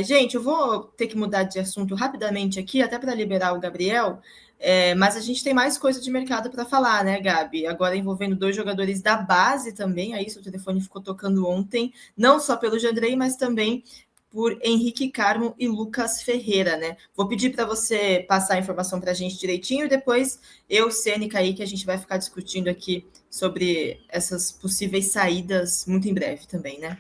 Gente, eu vou ter que mudar de assunto rapidamente aqui, até para liberar o Gabriel, mas a gente tem mais coisa de mercado para falar, né, Gabi? Agora envolvendo dois jogadores da base também, aí seu telefone ficou tocando ontem, não só pelo Jandrei, mas também por Henrique Carmo e Lucas Ferreira, né? Vou pedir para você passar a informação para a gente direitinho e depois eu, Sene e Kaique, a gente vai ficar discutindo aqui sobre essas possíveis saídas muito em breve também, né?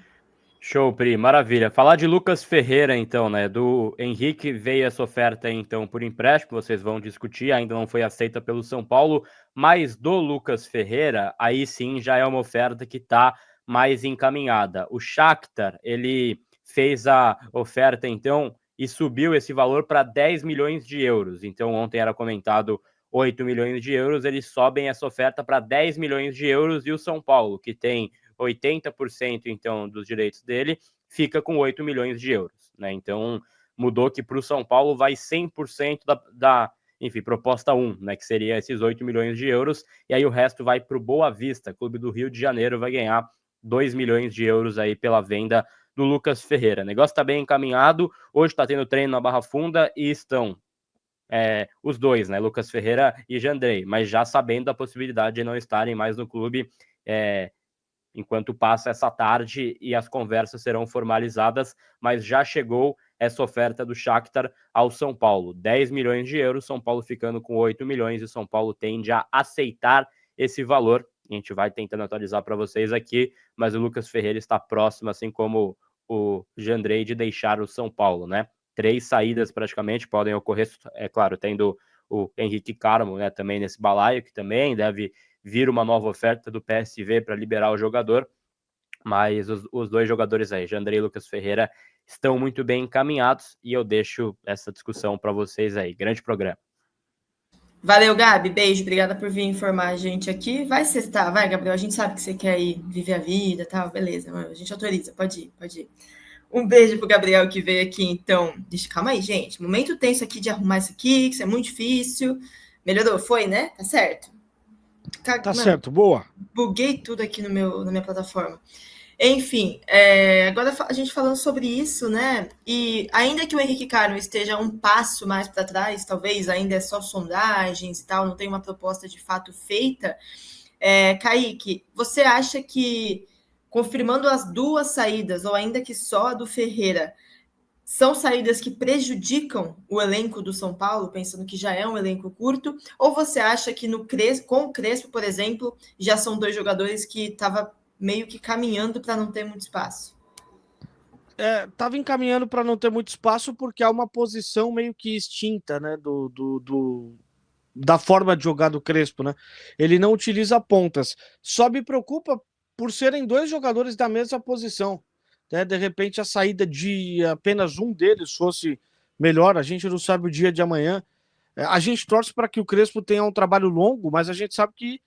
Show, Pri, maravilha. Falar de Lucas Ferreira, então, né? Do Henrique veio essa oferta, então, por empréstimo, vocês vão discutir, ainda não foi aceita pelo São Paulo, mas do Lucas Ferreira, aí sim já é uma oferta que está mais encaminhada. O Shakhtar, ele fez a oferta, então, e subiu esse valor para 10 milhões de euros. Então, ontem era comentado 8 milhões de euros, eles sobem essa oferta para 10 milhões de euros e o São Paulo, que tem 80% então dos direitos dele, fica com 8 milhões de euros, né? Então mudou que para o São Paulo vai 100% enfim, proposta 1, né, que seria esses 8 milhões de euros, e aí o resto vai para o Boa Vista, clube do Rio de Janeiro, vai ganhar 2 milhões de euros aí pela venda do Lucas Ferreira. O negócio está bem encaminhado, hoje está tendo treino na Barra Funda e estão os dois, né, Lucas Ferreira e Jandrei, mas já sabendo da possibilidade de não estarem mais no clube enquanto passa essa tarde e as conversas serão formalizadas, mas já chegou essa oferta do Shakhtar ao São Paulo. 10 milhões de euros, São Paulo ficando com 8 milhões e São Paulo tende a aceitar esse valor. A gente vai tentando atualizar para vocês aqui, mas o Lucas Ferreira está próximo, assim como o Jandrei, de deixar o São Paulo, né? 3 saídas praticamente podem ocorrer, é claro, tendo o Henrique Carmo, né, também nesse balaio, que também deve vir uma nova oferta do PSV para liberar o jogador, mas os dois jogadores aí, Jandrei e Lucas Ferreira, estão muito bem encaminhados e eu deixo essa discussão para vocês aí. Grande programa. Valeu, Gabi. Beijo. Obrigada por vir informar a gente aqui. Vai sextar, vai, Gabriel. A gente sabe que você quer ir viver a vida e tal. Beleza, a gente autoriza. Pode ir, pode ir. Um beijo pro Gabriel que veio aqui, então. Deixa, calma aí, gente. Momento tenso aqui de arrumar isso aqui, que isso é muito difícil. Melhorou? Foi, né? Tá certo. Tá Mano, certo, boa. buguei tudo aqui na minha plataforma. Enfim, agora a gente falando sobre isso, né? E ainda que o Henrique Carmo esteja um passo mais para trás, talvez ainda é só sondagens e tal, não tem uma proposta de fato feita. Kaique, você acha que, confirmando as duas saídas, ou ainda que só a do Ferreira, são saídas que prejudicam o elenco do São Paulo, pensando que já é um elenco curto? Ou você acha que com o Crespo, por exemplo, já são dois jogadores que estavam meio que caminhando para não ter muito espaço? Tava encaminhando para não ter muito espaço porque há uma posição meio que extinta, né, da forma de jogar do Crespo, né? Ele não utiliza pontas. Só me preocupa por serem dois jogadores da mesma posição, né? De repente a saída de apenas um deles fosse melhor, a gente não sabe o dia de amanhã. A gente torce para que o Crespo tenha um trabalho longo, mas a gente sabe que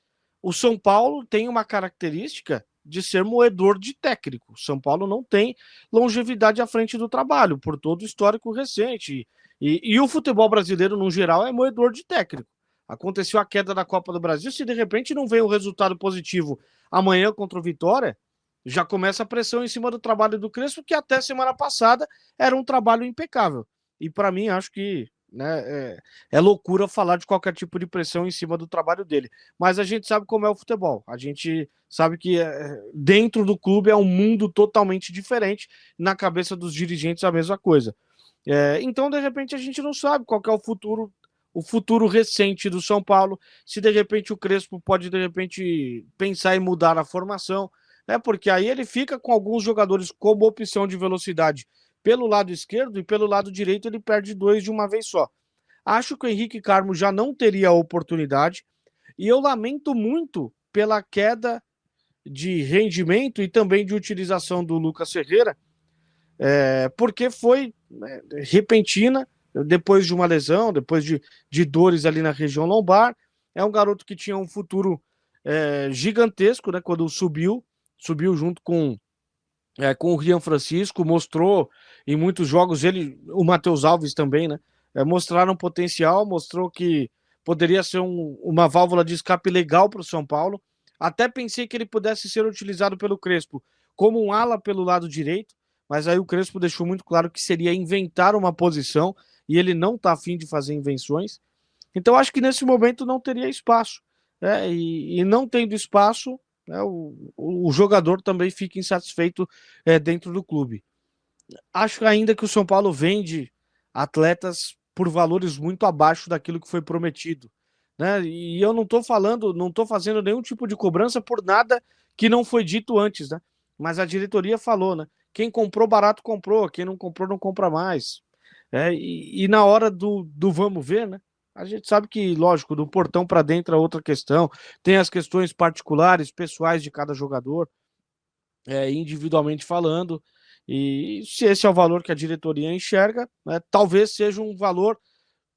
o São Paulo tem uma característica de ser moedor de técnico. O São Paulo não tem longevidade à frente do trabalho, por todo o histórico recente. E o futebol brasileiro, no geral, é moedor de técnico. Aconteceu a queda da Copa do Brasil, se de repente não vem um resultado positivo amanhã contra o Vitória, já começa a pressão em cima do trabalho do Crespo, que até semana passada era um trabalho impecável. E para mim, acho que, né, é loucura falar de qualquer tipo de pressão em cima do trabalho dele. Mas a gente sabe como é o futebol. A gente sabe que dentro do clube é um mundo totalmente diferente. Na cabeça dos dirigentes, a mesma coisa. Então, de repente, a gente não sabe qual que é o futuro recente do São Paulo. Se de repente o Crespo pode, de repente, pensar em mudar a formação, né? Porque aí ele fica com alguns jogadores como opção de velocidade pelo lado esquerdo e pelo lado direito ele perde dois de uma vez só. Acho que o Henrique Carmo já não teria a oportunidade e eu lamento muito pela queda de rendimento e também de utilização do Lucas Ferreira, porque foi repentina, depois de uma lesão, depois de dores ali na região lombar. É um garoto que tinha um futuro gigantesco, né? Quando subiu junto com o Rian Francisco, mostrou em muitos jogos, o Matheus Alves também, né? Mostraram potencial, mostrou que poderia ser uma válvula de escape legal para o São Paulo. Até pensei que ele pudesse ser utilizado pelo Crespo como um ala pelo lado direito, mas aí o Crespo deixou muito claro que seria inventar uma posição e ele não está afim de fazer invenções. Então acho que nesse momento não teria espaço, né? E não tendo espaço, né, o jogador também fica insatisfeito dentro do clube. Acho ainda que o São Paulo vende atletas por valores muito abaixo daquilo que foi prometido, né? E eu não estou falando, não estou fazendo nenhum tipo de cobrança por nada que não foi dito antes, né? Mas a diretoria falou, né? Quem comprou barato comprou, quem não comprou não compra mais. E na hora do vamos ver, né? A gente sabe que, lógico, do portão para dentro é outra questão. Tem as questões particulares, pessoais de cada jogador, individualmente falando. E se esse é o valor que a diretoria enxerga, né, talvez seja um valor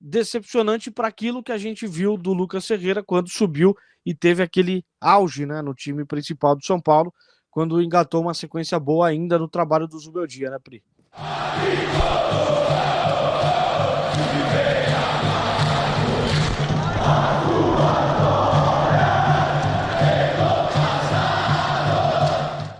decepcionante para aquilo que a gente viu do Lucas Ferreira quando subiu e teve aquele auge, né, no time principal do São Paulo, quando engatou uma sequência boa ainda no trabalho do Zubeldia, né, Pri?